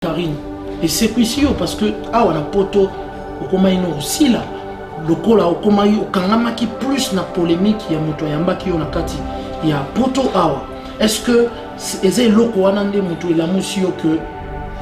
Karine. Et c'est ici parce que ah on a poto au aussi là le cola au kangama qui plus na polémique ya moto yamba qui on a kati ya poto awa. Est-ce que c'est loko anande moto la musio que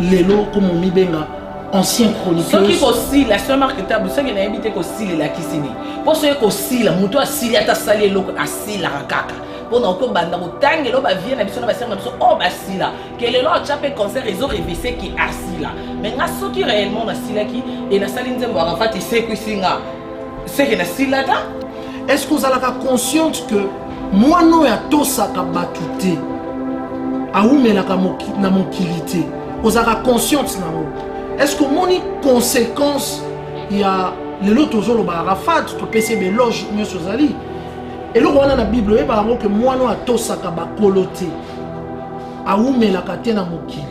lelo comme mi benga ancien chroniqueur. Ce qui aussi la seule marketable ce qui n'a évité aussi la kisini. Pour ce que aussi la moto asili ata sali loko asili la kaka. Pour nous banda tangue lo ba vie na biso na ba ser na biso oh basila que le lo chape concert ils ont révisé qui asila mais nga ce qui réellement na sila qui et na sali nzembo Arafat c'est que singa c'est que na sila ta est-ce que vous avez consciente que moi no ya tosaka batute aumela ka na mokilité vous avez conscience na mo est-ce que moni conséquence il y a le lot toujours ba Arafat to pese beloge monsieur Zali. Et là, on a la Bible, et par exemple, que moi, nous, à Tosaka, Bakolote, à Oumela, Katena, Mokili.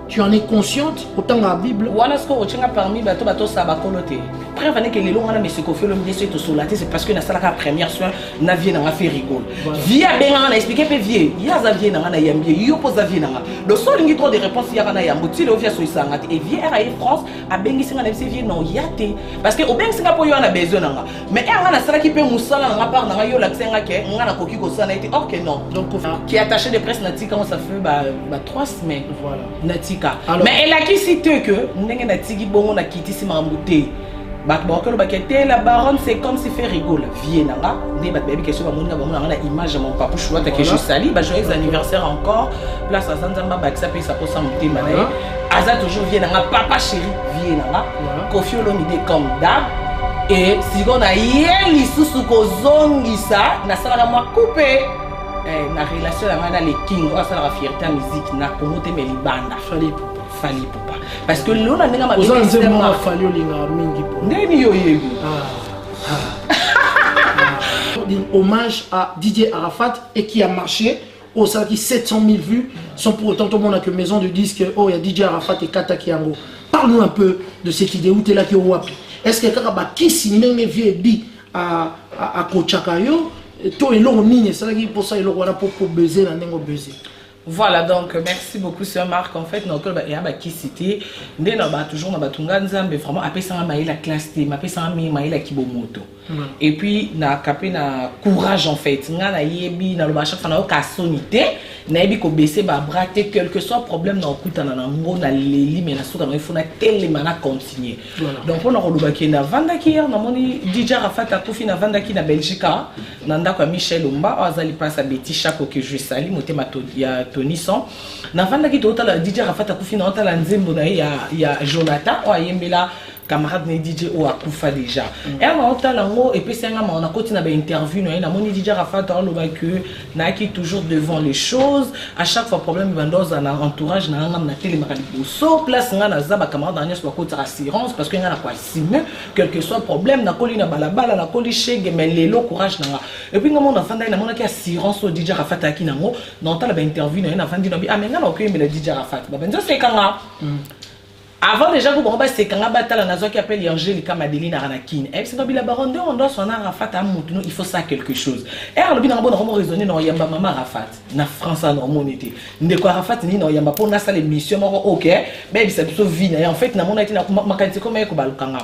Tu en es consciente, autant la Bible. Voilà ce qu'on a parmi Bato Bato Sabakolote. Après, que les longs, mais ce qu'on fait le ministère de Solaté, c'est parce que dans la première soin, n'a vie n'a fait rigole. Via Ben, on a expliqué que vieux, il y a Xavier n'a yambi, il y a pas Xavier n'a. Le seul qui trouve des réponses, il y a yambuti, le via Soissanga. Et vieux RAE France, à Bengi Singa, c'est vieux non, il y a té. Parce que au Bengi Singapour, il y a besoin n'a. Mais elle a la salle qui peut moussala, n'a pas n'a yo l'accent à qui, on a la coquille au sana été. Ok, non. Donc, qui est attaché de presse Natika, ça fait 3 semaines. Voilà. Natika. Alors, mais elle a qui cité que n'engue na tigi bongo na kiti si mamouté bat bokelo bakete la baronne c'est comme si fait rigole viena nga ne bat baby question ba moninga ba na image mon papa chouette que je sali ba joyeux anniversaire encore place à Zanzamba ba ça paye ça pour ça monter malay aza toujours viena nga papa chéri viena nga Koffi Olomide comme d'hab et si on a yeli susu ko zongisa na sala moi coupé na relation na les king on ça la fierté musique na komote me libanda fali papa parce que l'on a nga ma ozanzema fali olinga mingi po ndeni yo yebi hommage à Didier Arafat et qui a marché au ça qui 700 000 vues sans pour autant tout le monde a que maison de disque oh il y a Didier Arafat et Kata Kiango. Parle-nous un peu de cette idée où tu es là qui au wapi est-ce que kakaba qui signe vie bi à Kochakayo to eloko nini c'est là qui pour ça eloko wana pour baiser na ndenge baiser. Voilà donc merci beaucoup sœur Marc en fait donc il y a qui cité ndé na ba toujours na batunga nzambe vraiment après ça ma la classe T après ça ma la kibomoto et puis na capé na courage en fait nga na yebi na lo ba chaque fois na ka sonité na yebi ko baisser ba brater quel que soit problème na okuta na ngo na leli mais na suka na il faut na tellement na continuer donc on a roloba ki na vanda ki na moni DJ Arafat akufi na vanda ki na Belgique na ndako Michel Omba azali passe Betty Chako que je salue motema ya Tonisson na vanda ki to la DJ Arafat akufi na otala nzembo na ya Jonathan o ayembela camarade ne DJ o akufa déjà et on otala ngo et puis c'est nga on a continué na ba interview na moni DJ Arafat on lo ba que na qui toujours devant les choses à chaque fois problème bandoza na entourage na nga na télé makali so place nga na za ba camarade na nyos ba ko assurance parce que nga na quoi signe quel que soit problème na koli na balabala na koli chege mais lelo courage na et puis nga mona fanda na mona ki assurance au DJ Arafat aki na ngo na otala ba interview na fandi na bi ah mais nga na ko yemela DJ Arafat ba benzo c'est kanga avant déjà vous bomba c'est quand batala nazo qui appelle Angelica Madeline Aranakin et c'est la baronne de on doit son Arafat à Moutou il faut ça quelque chose et le bin bon on raisonner non yamba maman Arafat na France en monité ndeko Arafat ni non yamba pour na ça l'émission OK mais c'est plutôt vie en fait na mon été na makanti comme ko balukanga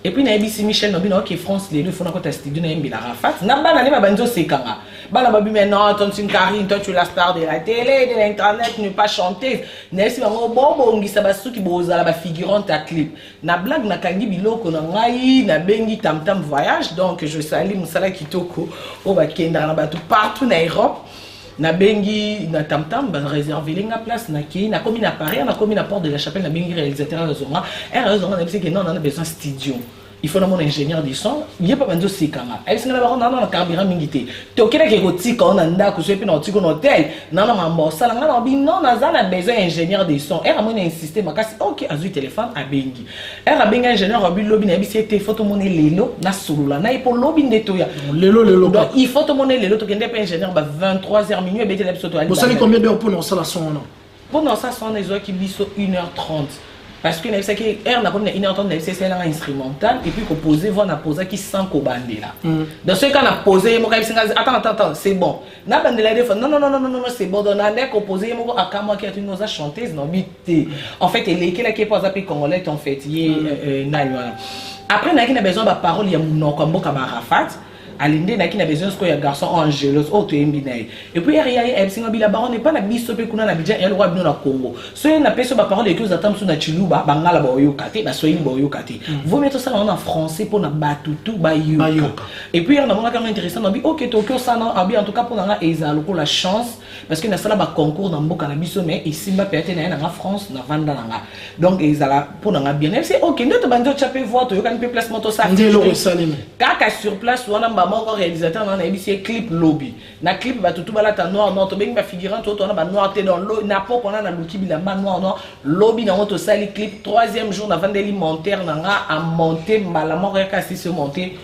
et puis na ABC Michel no bino qui France les deux font encore studio na yamba Arafat na bana ne ba banzo c'est kanga bana babi maintenant tonton Karine toi tu es la star de la télé de l'internet ne pas chanter nesi bango bobo ngisa basuki bozala ba figurante à clip na blague na kangi biloko na ngai na bengi tam tam voyage donc je salue musala kitoko o ba kenda na bato partout na Europe na bengi na tam tam ba réserver linga place na ki na commis na Paris na commis na porte de la Chapelle na bengi réalisateur zonga et raison na que non on a besoin studio il faut mon ingénieur du son il y a pas besoin de sikanga elle c'est la baronne na carburant mingité to kira ke roti ko na ndako so epi na otiko na hotel na mbosa la na bi non na za na besoin ingénieur du son elle a mon insister makasi OK azu téléphone a bengi elle a bengi ingénieur obi lobi na bi c'était photo mon lelo na sulula na pour lobi ndetoya lelo donc il faut mon lelo to kende pas ingénieur ba 23h minuit et bete l'épisode vous savez combien d'heures pour non ça la son non pour non ça son les heures qui biso 1h30 parce que c'est que air n'a comme une entente c'est un instrumental et puis qu'on posait voir na poser qui sans qu'on bande là dans ce cas on a posé moi attends c'est bon na bande là non c'est bon on a composé moi à Kama qui est une autre chanteuse non bité en fait elle est qui est pas appelé congolais en fait il après n'a besoin de parole il y a mon comme Arafat alinde na qui n'a besoin de garçon angelos oh tu es mbinaï et puis il y a ebsinga bila baron n'est pas la biso pe kuna na bidja et le roi bino na Congo so na peso ba parole et que zatam sou na chiluba bangala ba oyokate ba soyini ba oyokate vous mettez ça en français pour na batutu ba yoka et puis on a vraiment quand intéressant on dit OK Tokyo ça non en tout cas pour na ezalo pour la chance parce que na sala ba concours dans mboka na biso mais ici ba peut-être na France na vanda na donc ezala pour na bien c'est OK ndoto bando chapé voir to yoka pe placement to ça kaka sur place on a mon réalisateur dans un clip lobby na clip ba tout balata noir to bengi ba figurant to na ba noir te dans l'eau na pop on a na luki bila noir lobby na to sali clip 3e jour na vandeli monter na nga a monter malalement rekasi se monter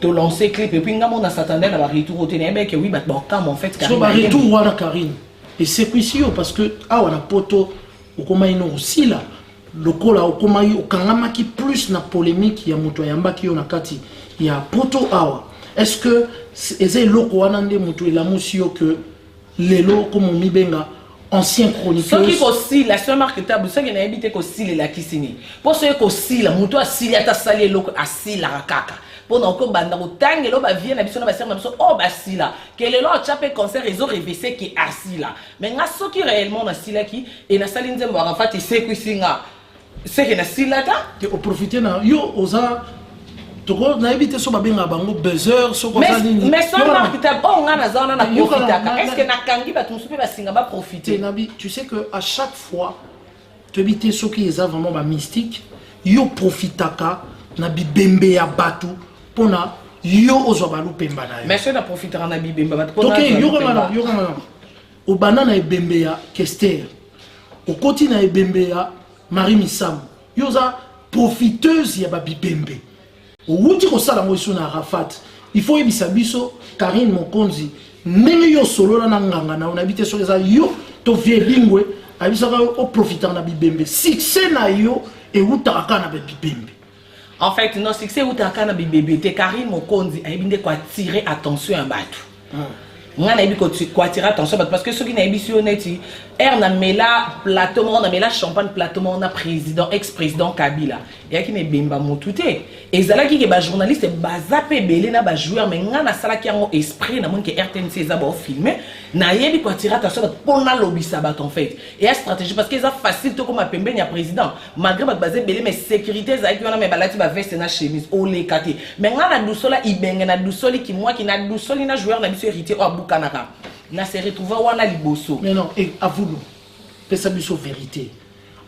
to lancer clip et puis nga mon s'attendait na ba retour au ténèbres que oui bah bon quand en fait Karine so ba retour wana Karine et c'est précieux parce que ah wana poto okoma ino aussi là lokola okoma yi okangama ki plus na polémique ya moto yamba ki yo na kati ya poto awa. Est-ce que c'est loko wanande mutu la musio que les locaux comme mi benga ancien chroniqueur ce qui aussi la seule marque tabu ça qui n'a habité qu'aussi la kisini pour ce qu'aussi la mutu asili ata sali loko asili la kaka pour donc banda otang lo ba vient na biso na ba serre na biso oh basila que les locaux chapé concert ils ont révélé qui asila mais nga ce qui réellement na sila qui et na sali nzembo Arafat c'est que singa c'est que na sila ta que au profiter na yo oza toko na ebité so babenga bango buzzer so ko nini mais ça marque ta bon nga na zona na profitaka est-ce que na kangi ba tout pe ba singa ba profiter nabi tu sais que à chaque fois tu ebité so qui est vraiment ba mystique yo profitaka na bibembe ya batu pona yo ozo ba lupemba na yo mais ça na profitera na bibemba batu pona yo kama o banana ebembe ya Kester o koti na ebembe ya Marie Misam yo za profiteuse ya ba bibembe outi ko sala mo na Arafat il faut ebisa biso Karine Mokonzi ndenge yo solo na nganga na onabite so eza yo to vie lingwe abisa ko profiter na bibembe succès na yo et utaka na bibembe en fait non succès utaka na bibembe te Karine Mokonzi ayebinde ko attirer attention à batu nga na ko attirer attention parce que ceux qui na ebisi honnêti na mela plateau on a mela champagne plateau on a président ex-président Kabila et qui ne bemba motuté et zala qui ba journaliste bazape belé na ba joueur mais nga na sala qui en esprit na mon que RTNC za ba filmer na yebi ko attirer attention pour na lobby sabat en fait et la stratégie parce que ça facile to comme pembe nya président malgré ba basé belé mais sécurité za qui on a mais balati ba veste na chemise o le kati mais nga na dousola ibenge na doussoli qui moi qui na doussoli na joueur na biso hérité o bukanaka na se retrouver wana liboso mais non et à vous pesa biso vérité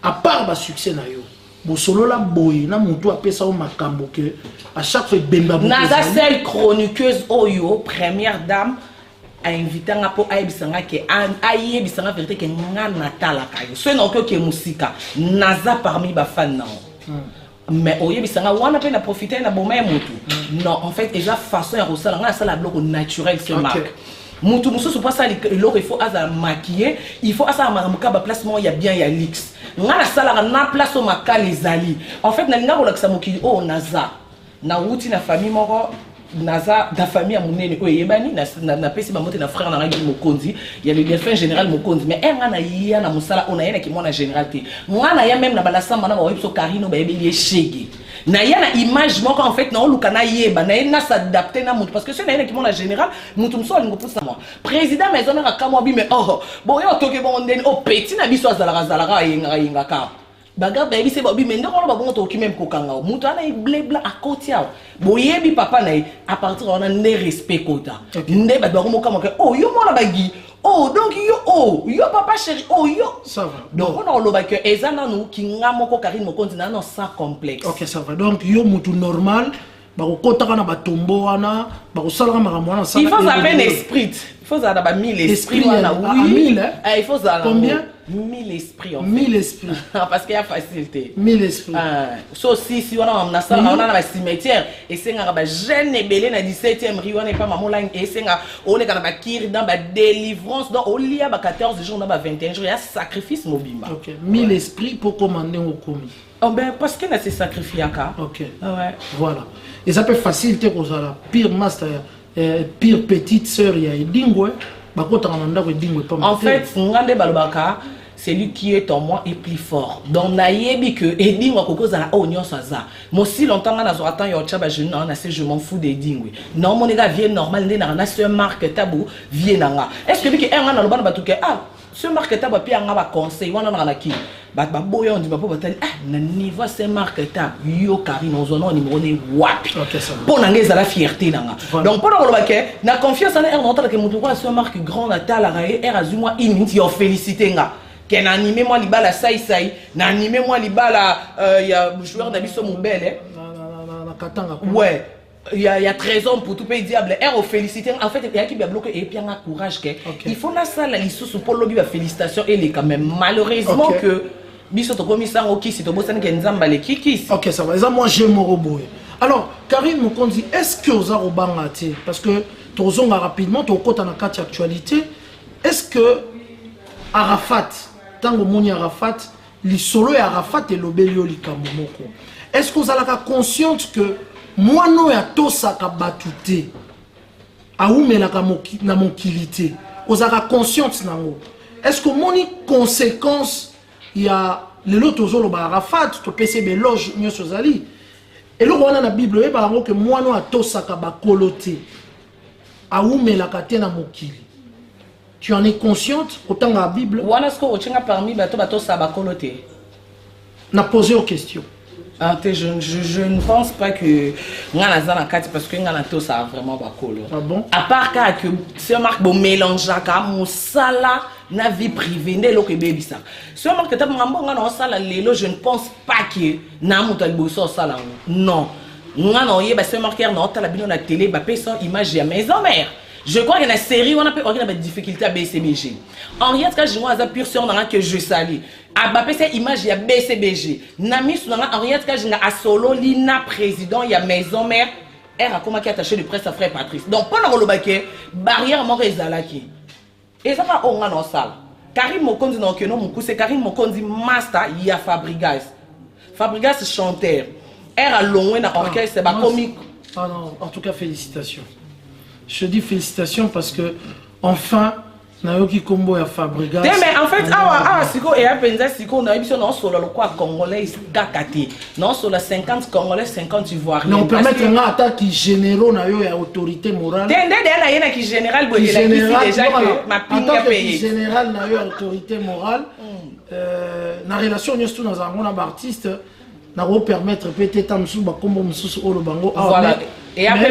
à part ba succès na yo bo solo la boy na mutu apesa o makambo que à chaque fois bemba na za celle chroniqueuse oyo première dame a invité nga po aibisanga ke ayebisanga vérité que nga natala kayo so na ko ke musika naza parmi ba fan na mais oyebisanga wana pe na profiter na boma mutu non en fait déjà façon ya rosala nga sala bloc naturel c'est marque mutu mususu pas ça il faut asa maquiller il faut asa mamuka ba placement ya bien ya lix nga na sala na place au makali zali en fait na linga kolakisa mokili oh naza na wuti na famille moko naza da famille amunene ko yebani na pesi ba moté na frère na ngi Mokonzi il y a le défunt général Mokonzi mais nga na ya na musala ona yena ki mwana général te mwana ya même na balasamba na ba webso Karino ba yebeli shege na ya na image moko en fait na oluka na yeba na s'adapter na mutu parce que c'est na yena ki mwana général mutu mso alingo pour ça moi président maison na kamwa bi mais oh bon yo toke bon ndeni oh petit na biso azalaka yenga ka baga baby c'est bobi mais ndoko ba bongo to même kokanga mutu ana blebla à côté ya boyebi papa na à partir on a ne respect kota nde ba bongo kama ke oh yo mona bagi oh donc yo papa chéri oh yo ça va donc on a loba que ezana nous ki ngamoko Karine Mokonzi na non sans complexe OK ça va donc yo mutu normal ba ko kota na ba tombo wana ba ko sala makambo wana il faut à peine esprit il faut ça ba 1000 esprit wana oui il faut ça combien 1000 esprits en fait. 1000 esprits. Parce qu'il y a facilité. 1000 esprits. So si on a un cimetière et c'est un jeune ébélé na 17e rue, on n'est pas maman là et c'est on est dans la kir dans la délivrance donc au lia 14 jours dans 21 jours il y a sacrifice mobimba. OK. 1000 esprits pour commander au commis. Oh ben parce que na c'est sacrifié aka. OK. Ouais. Voilà. Et ça peut faciliter pour ça la pire master pire petite sœur il y a dingwe. En fait, ngande balobaka, celui qui est en moi est plus fort. Donc nayebi que edingwa koko za onyo saza. Moi si longtemps na zo attend yo tchaba je m'en fous des dingwe. Non mon gars vient normal né na ce marque tabou vient nga. Est-ce que biki nga na lobana batuke ce marque tabou pi nga ba conseil wana na ki. Ba boyo ndi ba po batali na niveau ce marque tab yo kari no zono numéro ne wapi. Pour nga za la fierté nga. Donc pour le baké na confiance en er n'entend que mutu quoi ce marque grand natal la er azuma initi yo féliciter nga. Qu'un animé moi libala sai sai na animé moi libala il y a joueur d'Abisso Moubel ouais il y a 13 ans pour tout pays diable er au féliciter en fait il y a qui bien bloqué et puis un courage que il faut la salle la sous pour lobby félicitations et les quand même malheureusement que biso to commissaire au qui si to bossane que nzamba les kiki. OK ça va ça moi j'ai mon robot. Alors Karim Mokonzi est-ce que aux arobangati parce que tozonga rapidement to kota na carte actualité est-ce que Arafat tango moni Arafat li solo ya Arafat et lobelio likambo moko est-ce que vous allez être consciente que moi no ya tosaka batute aumela na mokilité vous allez être consciente nango est-ce que moni conséquence ya lelo tozolo ba Arafat to pese beloge nyoso zali et le wana na Bible e ba ngo que moi no atosaka bakolote aumela katena mokili. Tu en es consciente autant la Bible? Parmi bato sabakolote. N'a posé aux questions. Je ne pense pas que ngana zana kati parce que ngana to ça vraiment bakolo. Ah bon? À part que ce marque bon mélange ka musala na vie privée ndelo ke baby ça. Ce marque que ta ngambo ngana sala lelo je ne pense pas que na mutal boso sala. Non. Ngana oyeba ce marqueur na otala bino na télé ba pesa image ya maison mère. Je crois qu'il y a une série où on a des difficultés à BCBG. En rien de cas, je vois pure sur que je salue. À Bappé, c'est image, il y a BCBG. Nami, en rien de cas, je a solo, l'INA président, il y a maison mère. Elle a comment qui attaché de presse à frère Patrice. Donc, pendant le baquet, barrière mort et zalaki. Et ça va au dans salle. Karim Mokondi, non, que non, mon coup, c'est Karim Mokondi, master, il y a Fabrigas. Fabrigas, chanteur. Elle a loin dans l'orchestre, c'est pas comique. Ah non, en tout cas, félicitations. Je dis félicitations parce que enfin Naoki Kombo a Fabrigas. Mais en fait, siko et apenza siko na biso non solo le quoi congolais dakati. Non solo 50 congolais 50 ivoiriens. Non permettre nga attaque généraux na yo ya autorité morale. Tende na yena qui général boye la qui déjà que ma pinga payé. Général na yo autorité morale. Na relation nyosto dans un artiste na permettre peut-être amsu ba kombo msusu olo bango. Voilà. Et après,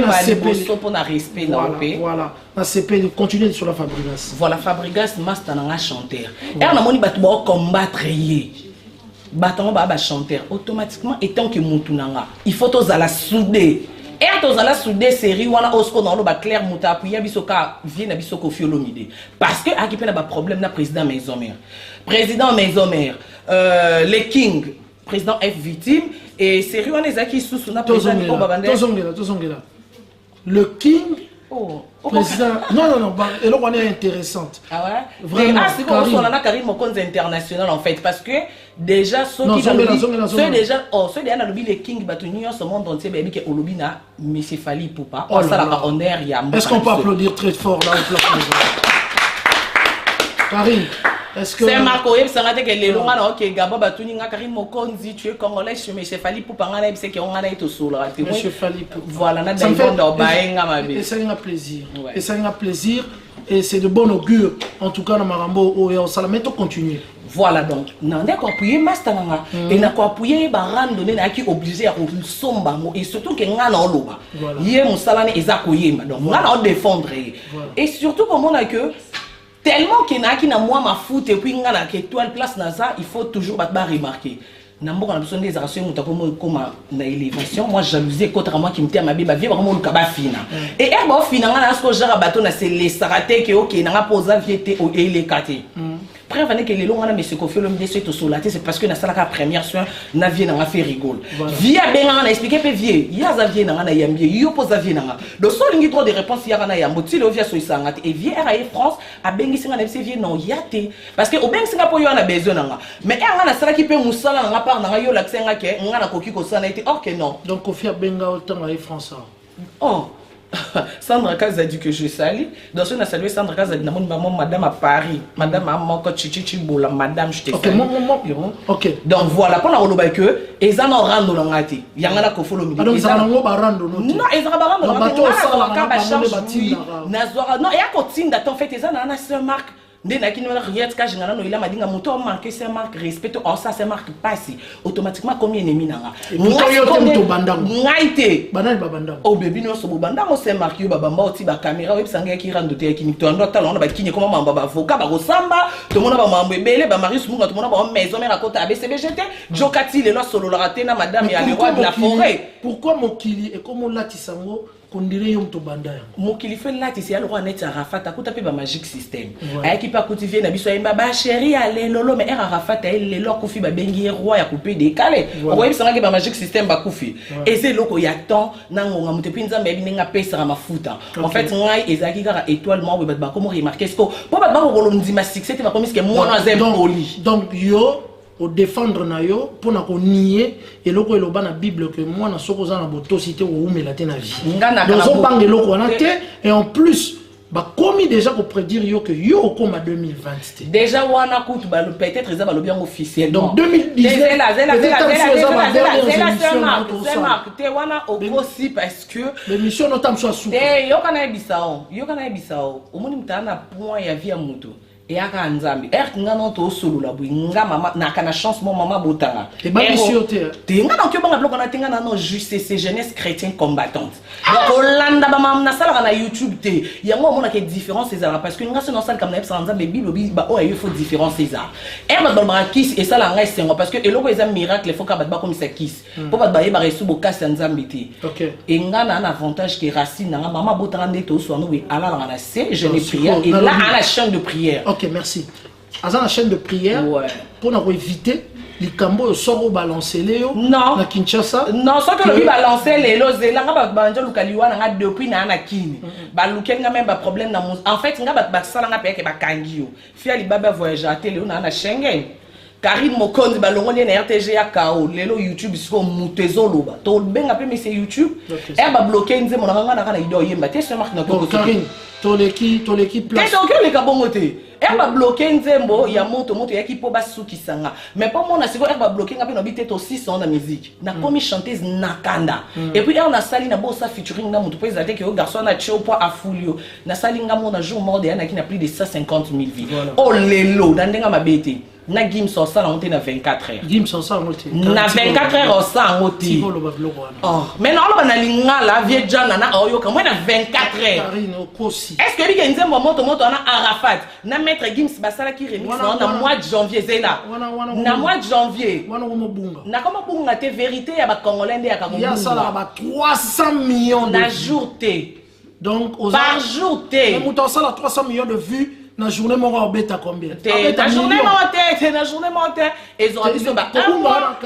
pour na respect dans le pays. Voilà. Na CP continuer sur la Fabrigas. Voilà, Fabrigas master na chanteur. Et on a moni batu ba combattre yé. Baton ba chanteur automatiquement étant que mutunanga. Il faut tozala soudé. Et tozala soudé série wana osko dans le ba clair muta appuyer bisoka vient na bisoko fiolomide. Parce que akipe na ba problème na président maison mère. Président maison mère les King président F victime et c'est Ruaneza qui sous son président le King président non et là on est intéressante. Ah ouais vraiment c'est comme on a Karim Mokonzi international en fait parce que déjà ceux qui ceux déjà ceux derrière le King batuni ce monde entier baby que olobina monsieur Fali Poupa on ça la honneur il y a. Est-ce qu'on peut applaudir très fort là au place Karim? Est-ce que c'est Marco Yeb ça n'a que les longs là OK Gabo batuni nga Karim Mokonzi tu es congolais chez monsieur Fali Poupa nga na c'est que on a été solo là monsieur Fali Poupa voilà na dans baenga ma vie et ça a plaisir et ça a plaisir et c'est de bon augure en tout cas na marambo au salameto continuer. Voilà donc on a appuyer master nga et na appuyer ba randonner na qui obligé à somba et surtout que nga na oloba yé musala ne ezako yemba donc nga na défendre et surtout comme on a que tellement qu'il y a qui n'a moi ma foot et puis il y a qui étoile place naza il faut toujours battre remarquer n'importe on a besoin des actions comme na élévation moi jalousie contre moi qui me tient ma bible vie vraiment le kaba fina et herbe fina na ce que j'ai rabattu na c'est les saraté que OK na posa viété au et les quartiers Preuve que les longs, mais ce qu'on fait l'homme déçu c'est parce que na sala ka première soin na vie na fait rigole. Via benga na expliquer pe vie. Ya za vie na na yambie, yo pose vie na. Donc so lingi trop de réponses ya na yambo ti le via so isanga et vie era France a bengi singa na vie non yate parce que au bengi singa po yo na besoin na. Mais era na sala ki pe musala na part na yo l'accès nga ke nga na koki ko sana été or que non. Donc Kofi benga autant à France. Oh Sandra Kaz a dit que je salue. Donc, on a salué Sandra Kaz a dit maman, madame à Paris, madame à Moko Chichichiboula, madame, je t'ai salue. Ok. Donc voilà, pour la roloba que, ils en ont rendu dans la tête. Il y en a qui font le milieu. Non, ils en ont rendu. Non, ils en ont rendu dans la tête. Non, il y a continué d'attendre, en fait, ils en ont un marque. Dès que nous avons rien de cas, nous avons dit que nous avons marqué ces marques, respect, or ça, ces marques passent. Automatiquement, combien d'ennemis nous avons? Oh, bébé, nous sommes bandam, on s'est marqué, babamba, aussi, ba caméra, web sangé qui rentre de terre, qui nous tourne, on a qui comment on va avocat, ba rosamba, tout le monde va m'embêter, belé, ba Marius Munga, tout le monde va maison, mais raconte ABCBGT, Jokati, les lois solo la raté, na madame, et à le roi de la forêt. Pourquoi mon kili et comment là, Tissango? Mon qu'il fait là, c'est le roi net Arafat, à côté de Magic System. Avec qui pas cultiver, n'a pas bah chérie, allez, lolo, mais Arafat, elle est là, Koufi, bah bengi, roi, a coupé décalé. Ouais, c'est vrai que Magic System, bah Koufi. Et c'est là qu'il y a tant, n'a on a monté pinza, mais il n'y a pas ça ma fouta. En fait, moi, Ezaki, gara étoile, moi, bah comment remarquer ce que, pour bah bah on dit ma succès, c'est pas comme si que moi, on donc, yo, au défendre na yo pour na ko nier et loko eloba na Bible que moi na soko za na botosité ou umela te na vie donc on bangue loko na te et en plus bah commis déjà pour prédire yo que yo comme à 2020 déjà wana coûte bah peut-être ça va le bien officiel donc 2019 c'est marque te wana aussi parce que l'émission notam soit sous yo kana bisao omoni mtana point ya vie ya mutu et à Kanzambi, nga non to solo la bui nga mama na kana chance mon maman botanga et ba missioté nga donc yo banga blog na tinga na no juste ces jeunesses chrétiennes combattantes donc Hollanda ba mam na sala na YouTube te yango mona ke différence ces ara parce que nga se non sala comme na epsa nzambe bible ba o il faut différence ces ara ba ba kiss et ça la nga sengo parce que eloko eza miracle faut ka ba comme ça kiss pour ba ba resu bo kasa nzambe te OK et nga na un avantage que racine na maman botanga ndeto so no we ala na se je ne prière et là à la chaîne de prière. Ok, merci. À la chaîne de prière, pour nous éviter les cambos sort balancer Léo. Non. Na Kinshasa. Non, soit que le balancer les lots, là nga banjo lukaliwa na depuis na kini. Ba luken nga même ba problème na en fait nga ba sala nga peke ba kangio. Fia li baba voyager télé na Schengen. Karim Mokonzi balongoli na RTG ya KO lelo YouTube siko mutezo loba. To benga pe mais c'est YouTube. Et ba bloquer nze mon nga na kana ido yemba. Te se marque na ko. Karim, to l'équipe place. Et donc les kabongote. Elle va bloquer nzembo ya moto ya ki po basuki sanga mais pas mon asiko elle va bloquer ngapi no bité to 600 na musique na komi chanteuse nakanda et puis elle na sali na bossa featuring na moto pesa te que garçon na chio po afulio na sali ngamo na jour mort de na ki na plus de 150 000 vies oh lelo na ndenga mabete na Gim so ça on na 24 heures Gim so ça on na 24 heures ça on ti oh mais non on na lingala vie jana na oyo comme na 24 heures est-ce que li nzembo moto na Arafat na maître Gims basala qui remix na mois de janvier zela na mois de janvier na comment bunga te vérité ya ba congolais ya ka ya sala ba 300 millions na jour te donc par jour te muto sala 300 millions de vues na journée mort beta combien na journée morte ils ont dit ba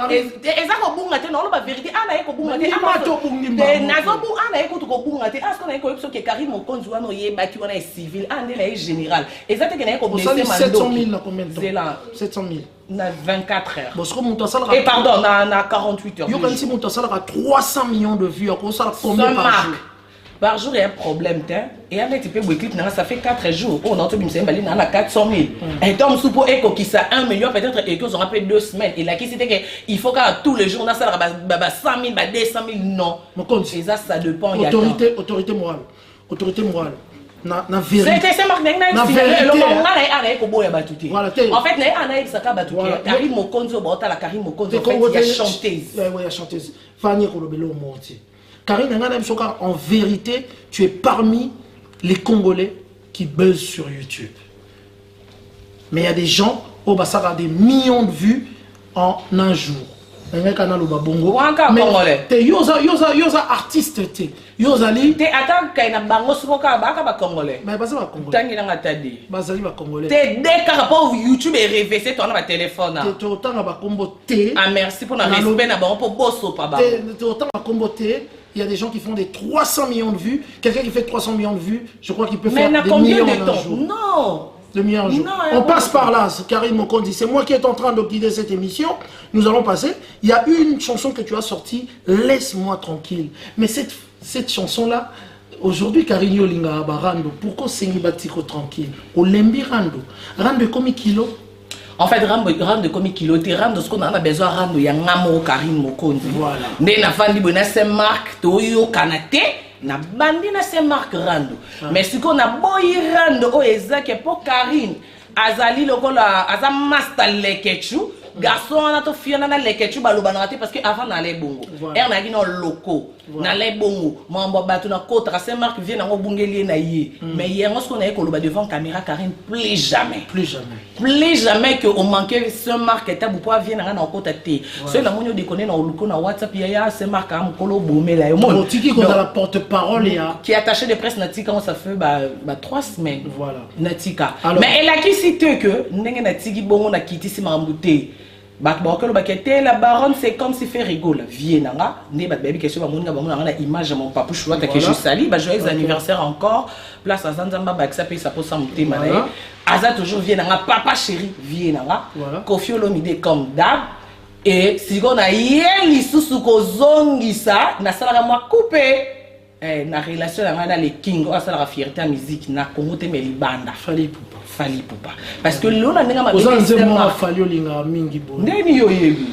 eza ko bunga te non ba vérité ana eko bunga te na zo bu ana eko to ko bunga te asko na eko so ke Karim Mokonzi wana yeba ki wana civil ande na général eza te ke na eko blessé mando 700 000 na combien de temps 700 000 na 24 heures parce que mon sala et pardon na 48 heures yo kan si mon sala 300 millions de vues ko sala combien par jour il y a un problème et un petit peu de clip ça fait 4 jours on a tout bien c'est na 400 000 et donc soupo eko qui ça 1 million peut-être et que on rappelle 2 semaines et là qui c'était que il faut qu'à tous les jours on a ça 100 000 200 000 non et ça dépend autorité morale na vérité c'est marque na vérité en fait na ana ibsaka batuke Karim Mokonzi bota la Karim Mokonzi en fait il y a chanteuse ouais il y a chanteuse Fanny Kolobelo Morti Karine en vérité, tu es parmi les Congolais qui buzzent sur YouTube. Mais il y a des gens, au Bassara, des millions de vues en un jour. un canal au babongo. Congolais. Te yoza artiste te. Yozali. Te attends qu'il na bango sukoka baka ba congolais. Mais basa ba congolais. Tangi na ngatadi. Basali ba congolais. Te dès que rapport YouTube est révélé ton ba téléphone. Te autant ba combo te. Ah merci pour na respect na bango pour bosso pa ba. Te autant ba combo te. Il y a des gens qui font des 300 millions de vues. Quelqu'un qui fait 300 millions de vues, je crois qu'il peut faire des millions de temps? un jour. Non. De millions un jour. On passe par là, Karine Mokondi. C'est moi qui est en train de guider cette émission. Nous allons passer. Il y a une chanson que tu as sortie, Laisse-moi tranquille. Mais cette chanson-là, aujourd'hui, Karine Yolinga Abarando, pourquoi c'est Batiko tranquille? Au Lembi Rando. Rando comme kilo. En fait, rendre comme kilo, tu rendre ce qu'on a besoin de rendre. Il y a un Karine Mokondi. Voilà. Mais na fandi bona c'est marque Toyo Kanate. Na bandi na se marque rando mais si qu'on a boy rando o ezake pour Karine azali lokola aza master lekechu garçon na to fiona na lekechu baloba na parce que avant na le bongo er na gino loko na le bongo mambo batu na kota se marque vient na ngobungeli na ye mais hier on se connaît koloba devant caméra Karine plus jamais que on manquait ce marque eta bu poa vient na kota te so na monyo déconner na loko na WhatsApp ya se marque am kolo bomela yo mon tiki qu'on a la porte-parole qui est attaché de presse Natika on ça fait 3 semaines voilà Natika mais elle a qui cité que ndenge Natiki bongo na kiti si mambouté la baronne c'est comme si fait rigoler Vienanga né baby question na image mon papa choua que je sali joyeux anniversaire encore place à Zanzamba ba ça paye ça pour ça monter malé aza toujours Vienanga papa chéri Vienanga Kofi Olomide comme d'hab et si on a yeli susu ko zongisa na sala moi couper na relation na les king on sala fierté musique na Congo te me libanda fali poupa parce que l'on a nga ma moi fali olinga mingi bo ndeni yo yebi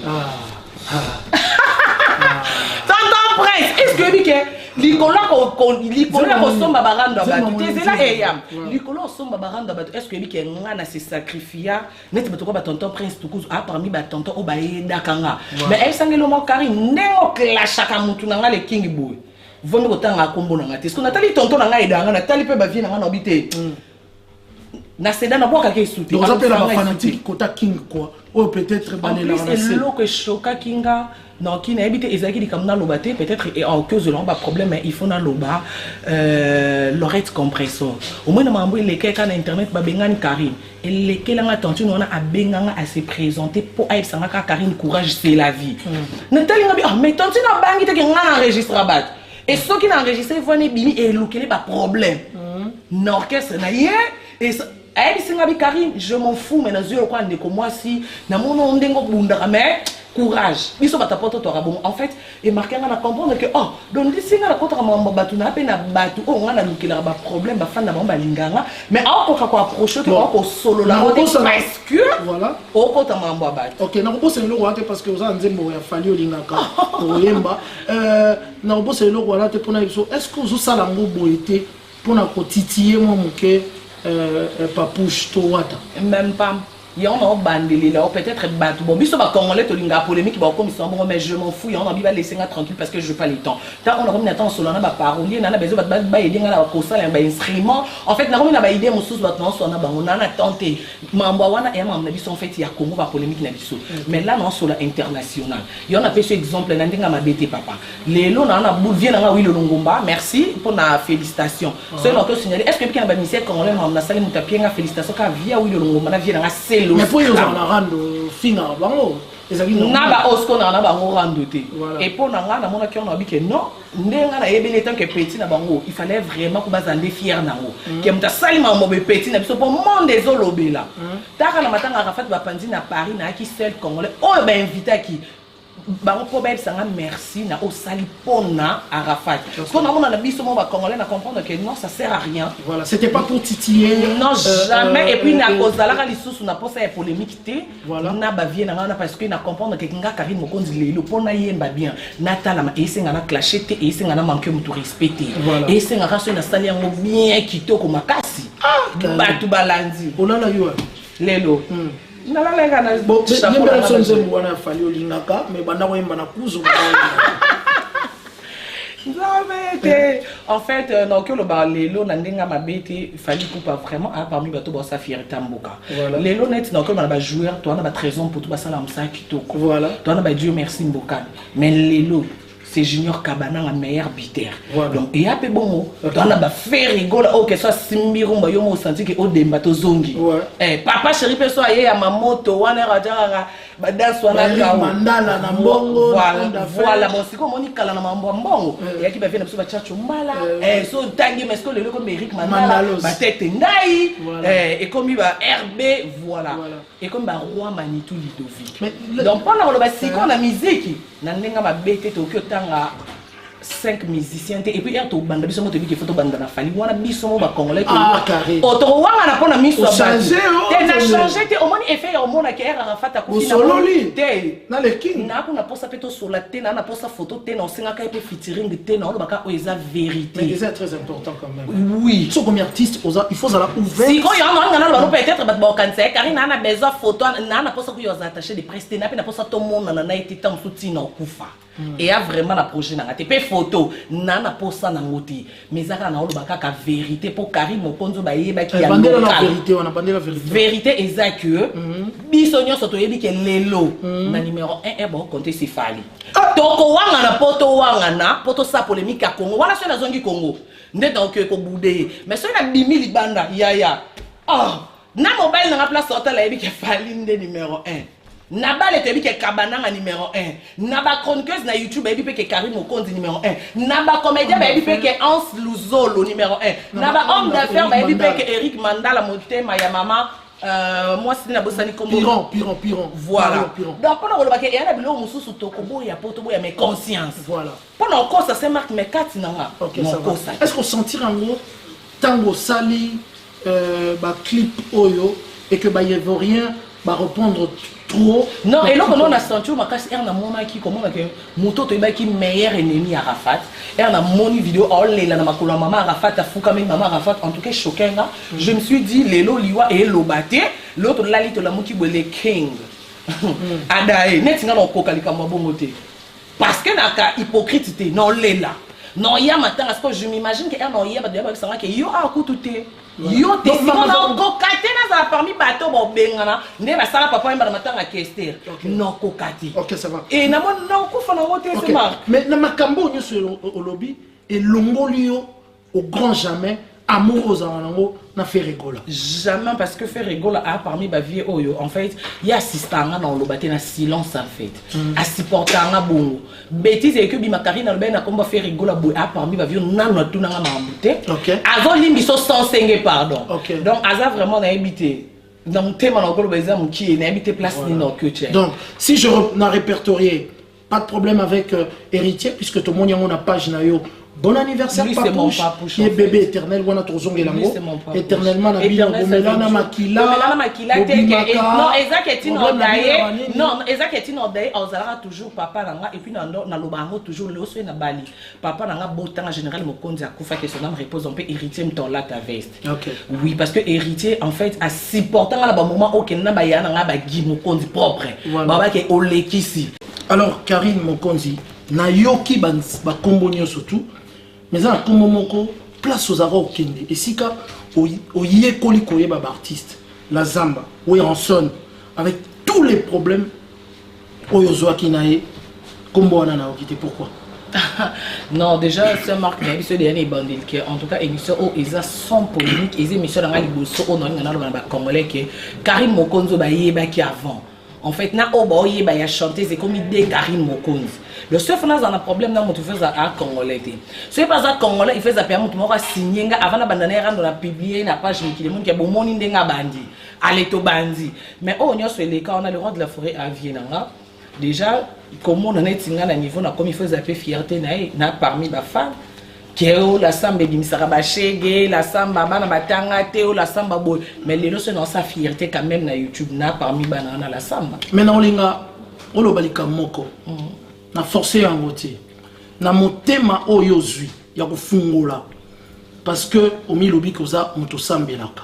tonton prince est-ce que bike likolo ko somba baranda batu tezela eyam likolo somba baranda batu est-ce que bike nga na se sacrifier net bato ko ba tonton prince tukuzu parmi ba tonton o ba yeda kanga mais elle sangelo mo Karine ndeko clashaka mutu na nga le king boy vomi ko tanga kombo na nga te est-ce que natali tonton na nga edanga natali pe ba vie na nga na obité na seda na boka ke souti on appelle la fanatique kota king quoi ou peut-être bané la c'est le que choka kinga non qui n'a habité ezaki di kamna lobaté peut-être et en cause de l'omba problème mais il faut na loba l'oreille compresseur au moins na mambo les keka na internet ba bengani Karine et les kela nga attention on a benganga à se présenter pour aïe sanga Karine courage c'est la vie natali ngabi mais tanti na bangi te nga enregistre bat et ceux qui n'a enregistré vont bimi et lokele ba problème n'orchestre na yé et elle dit Karine, je m'en fous, mais moi si, mais courage. Ils sont en fait, et marqué à comprendre que oh, donc si on a contre batu na peine batu, on a un problème, ba fan na bomba linganga, mais on peut approcher que on solo là, parce que voilà. On peut t'amamba batu. Ok, na ko c'est le roi parce que vous avez nzembo ya fali olingaka, oyemba. Na ko c'est le roi là te pona est-ce que vous sala ngobo été pour na ko titiller moi moke papouche to wata même pas il y en a bandé là peut-être battu bon biso ba congolais to linga polémique ba comme ils sont bon mais je m'en fous il y en a va laisser nga tranquille parce que je veux pas les temps tant on a comme attend solo na ba parolier na besoin ba aider nga la ko sala ba instrument en fait na comme na ba idée mosusu ba non so na ba on a tenté mambo wana et mambo na biso en fait il y a Congo ba polémique na biso mais là non sur international il y en a fait ce exemple na ndinga ma bête papa lelo na boule vient na oui le longomba merci pour na félicitations c'est l'autre signaler est-ce que quelqu'un ba misé congolais na sali mutapie nga félicitations ka via oui le longomba na vient na mais pour ils ont rando fina bango na ba osko na bango rando te et pour na nga na mona ki on a dit que non ndenga na yebele tant que petit na bango il fallait vraiment ko bazande fier nango que mta salima mo be petit na biso pour monde des olobela taka na matanga rafat ba pandi na Paris na ki seul congolais o ba invité qui bango problème ça merci na au salipona Arafat qu'on a on a biso mo ba congolais na comprendre que non ça sert à rien voilà c'était pas pour titiller non jamais et puis na kozala ka lisusu na posa ya polémique té na ba vie na parce que na comprendre que kinga Karine Mokondi lelo pona yemba bien natala ma esenga na clasher té esenga na manquer mutu respecter esenga ka so na sali yango bien kitoko makasi batu balandi olala yo lelo nalalenga na bon mais wana fali olingaka mais banda ko yemba na kuzu En fait, donc le bar lelo nandenga mabete fallait pas vraiment parmi bato ba sa fierté mboka. Lelo net donc on a joueur toi on a 13 ans pour tout ça la msa kitoko. Voilà. Toi on a Dieu merci mboka. Mais lelo c'est Junior Kabana la meilleure biter. Donc il y a peu bon on a fait rigoler oh que soit Simbirumba yo mo senti que o demba to zongi. Eh papa chéri pe so aye ya mamoto wana radara badance wana ka mandala na mbongo voilà bon c'est comme on kala na mambo mbongo et qui va venir na chacho mala so tangi mais ce que le comme Eric Mandala ba tête ndai et comme il va RB voilà et comme ba roi Manitou Ludovic donc pendant le c'est qu'on la musique na ndenga ma bete to tanga 5 musiciens et puis il to banda biso moto biki photo banda na fali wana biso mo ba congolais carré auto wanga na pona miso changer na changer te au moins effet au moins que Arafat kusina te na le king na kuna posa peto sola te na posa photo te na singa ka pe featuring te na baka oza vérité mais c'est très important quand même oui so comme artiste il faut ça ouvert si quand il y a un na peut-être ba bokanse karina na besoin photo na posa ku yo attaché de presse na pe na posa to monde na été tant soutien kufa et a vraiment la projet na te pe photo na posa na ngoti mais ça na olobaka ka vérité pour Karim Mokonzo ba yeba ki ya vérité on a bandé la vérité vérité exact que biso nyonso to yebi ke lelo na numéro 1 e bon compter si fali toko wanga na poto sa polémique à Congo wala so na zongi Congo nde donc ko boudé mais so na bimi libanda ya na mobile na place hôtel yebi ke fali nde numéro 1 na bale te bi ke Kabana numéro 1 na ba chroniqueuse na YouTube bi pe ke Karim Mokonzi numéro 1 na ba comédien bi pe ke Hans Luzolo numéro 1 na ba homme d'affaires bi pe ke Eric Mandala motema ya mama moi c'est na bosani kombo piron voilà donc pendant le baké ya na bilo mususu tokobo ya poto boya mais conscience voilà pendant encore ça c'est marque mais 4 nanga OK ça va est-ce qu'on sentir en gros tango sali ba clip oyo et que ba yevorien ba répondre trop non et là on a senti au makasi na mona qui comment que moto to ibaki meilleur ennemi à Arafat et on a moni vidéo oh lela na makolo maman Arafat afuka même maman Arafat en tout cas choquant je me suis dit lelo liwa et lobate l'autre là li to la moki le king adae netinga na kokalika mabongo te parce que na ka hypocrite te non lela non ya matin parce que je m'imagine que non ya ba de ba sanga que yo a kututé yo te sima kokate na za parmi bato bo bengana ne ba sala papa mba matanga kester non kokate OK ça va et na mon non ko fana wote c'est marque mais na makambo nyo sur au lobby et longolio au grand jamais amoureux en na fait rigola jamais parce que fait rigola a parmi ba vie oyo en fait il y a assistanga dans le baté na silence en fait assistanga bongo bêtise et que bi makarina le ben na komba fait rigola bo a parmi ba vie nano tunanga mambute avant limbi so 105 pardon donc aza vraiment na habité donc thème na golo beza muki na habité place ni no que tu donc si je n'a répertorié pas de problème avec héritier puisque tout le monde y a une page na yo. Bon anniversaire papouche, qui est bébé éternel, wana tozonge lango, éternellement na bino bomelana makila, non exact est inondaye, non exact est inondaye, ozala toujours papa nanga et puis na lobango toujours le oswe na bali, papa nanga botanga général Mokonzi akufa que son âme repose un peu héritier mtola ta veste. Oui parce que héritier en fait a supportant à la moment auquel na ba yana nga ba gi Mokonzi propre, baba ke olekisi. Alors Karim Mokonzi na yoki ba kombo nyonso surtout mais ça comme moko place aux arts kende et si ka oye koli koyeba ba artiste la zamba ou en son avec tous les problèmes oyozo akinae kombo wana na okité pourquoi non déjà c'est marque mais ce dernier bandit que en tout cas émission oh ils a sans polémique ils émission dans la liboso on a ba congolais que Karim Mokonzo ba yeba qui avant en fait na obo yeba ya chanter c'est comme idée Karim Mokonzo. Le seul fait un problème dans mon fait à Congolais. C'est pas ça Congolais il fait ça pour moi signer avant la bandana rendre la publier na page qui le monde qui a bon monde ndenga bandi aller to bandi mais oh on sur les cas on a le roi de la forêt à Vienanga déjà comment on est tinga na niveau na comme il faut zapper fierté na parmi ba femme Keo la samba bimisara ba shege la samba bana batanga teo la samba boy mais les lois sont sa fierté quand même na YouTube na parmi banana la samba maintenant linga olo balika moko na forcé en côté na motema oyo zui ya kufungola parce que omi lobi koza moto sambelaka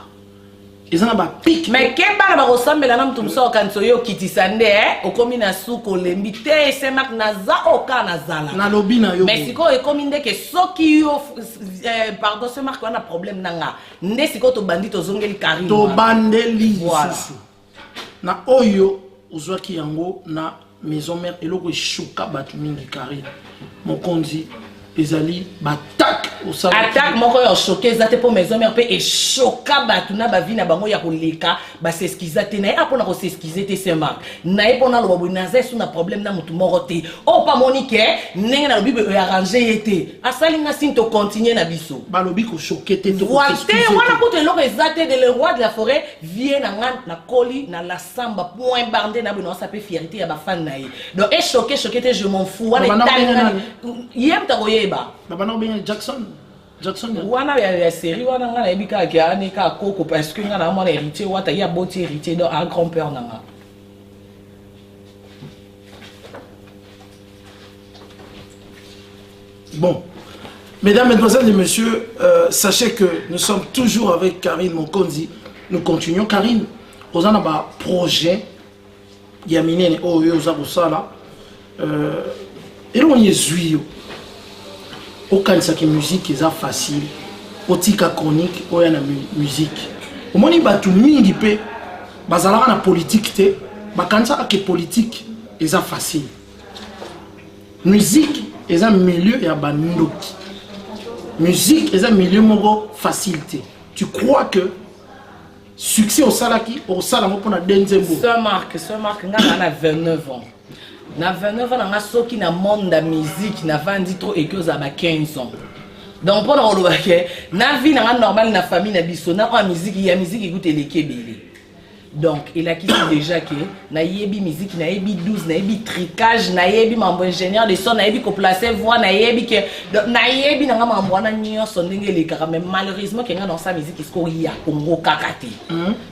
ils ont ba pic mais kemba na ressemble la nam tumso kanso yo kitisande okomi na suko lembite semak naza oka nazala na lobby na yo mais siko ekomi ndeke soki yo pardon semak wana problème nanga nde siko to bandit ozongeli Karine to bandeli susu na oyo ozwaki yango na maison mère eloko eshuka batu mingi Karine mokonzi ezali batak osala attaque moko yo choqué zate pour maison mère pe et choka batuna ba vie na bango ya koleka ba s'excuser te na apona ko s'excuser te c'est marque na epona lo babu na zesu na problème na mutu moko te o pa monique ndenge na lobi be arranger yete asali na sin to continuer na biso ba lobi ko choqué te to voilà wana ko te lo ezate de le roi de la forêt vient na koli na la samba point bardé na bino ça peut fierté ya ba fan na ye donc et choqué te je m'en fous wana yem ta koyeba bana bien Jackson wana ya série wana nga na ebika ka ne ka koko parce que nga na mona héritier wata ya boti héritier donc un grand-père nanga. Bon, mesdames, mesdemoiselles et messieurs, sachez que nous sommes toujours avec Karine Mokonzi. Nous continuons. Karine, vous avez un projet. Il y a miné oh yo za bosala. Et on y zui. Aucun ça qui musique est facile. Otika chronique, ou na musique. Au moins il batu mingi pe bazala na politique te. Bakansa que politique est facile. Musique est un milieu ya bandoki. Musique est un milieu moko facilité. Tu crois que succès au salaki au salamo pour na denzembo. Ce marque nga 29 ans. Na 29 ans na soki na monde de musique na vandi trop et que ça ba 15 ans. Donc pour na vie na normal na famille na biso na musique ya musique écoute les kebele. Donc il a quitté déjà que na yebi musique na yebi 12 na yebi tricage na yebi mambo ingénieur de son na yebi ko placer voix na yebi que na yebi na mambo na nyo son ndenge les kaka mais malheureusement que nga dans sa musique isko ya Congo kakati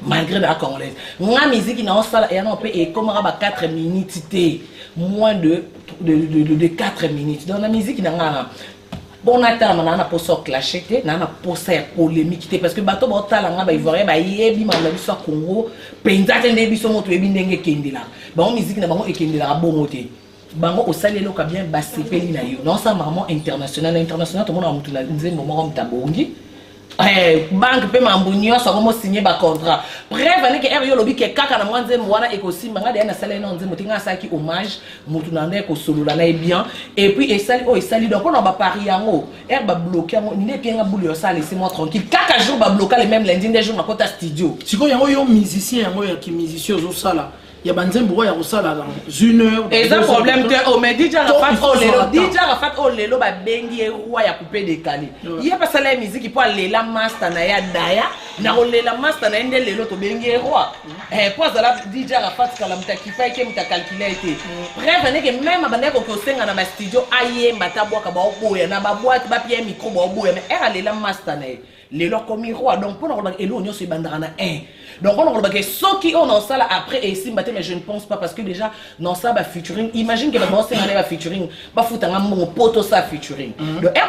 malgré la congolaise nga musique na osala et na peut et comme ba 4 minutes té moins de 4 minutes dans la musique na nga bon attends na poso clashé te na posa ya polémique te parce que bato botala nga ba ivoirien ba yebi mamba biso Congo penza te ndebi so moto yebi ndenge kendela ba musique na bango ekendela bongo te bango osalelo ka bien ba sepeli na yo non ça vraiment international to mona mutu na nzembo moko mtabongi banque pe mambunyo so comme signer ba contrat bref ani ke yo lobi ke kaka na mwanze mwana ekosimba nga de na sala na nzembo tinga saki hommage mutu na ndeko solola na bien et puis esali donc on ba pari yango ba bloquer yango ne pienga bouli yo sala laissez-moi tranquille kaka jour ba bloquer les mêmes lundi des jours na kota studio siko yango yo musicien yango ya ki musicien zo sala ya banzembo ya kosala dans 1 heure et ça problème te o mais DJ Rafat o lelo ba bengi roi ya couper décalé il y a pas ça la musique pour lela master na ya daya na lela master na ndele lelo to bengi roi pour ça la DJ Rafat kala mtakifa ke mtakalculer été bref on est que même abandé ko senga na studio aye matabwa ka ba oboya na ba boîte ba pied micro ba oboya mais era lela master na lelo comme roi donc pour on elo nyo so bandara na donc on a que ceux qui ont dans ça là après et ici mais je ne pense pas parce que déjà dans ça bah featuring imagine que bah c'est un featuring bah foutre un mon poteau ça featuring donc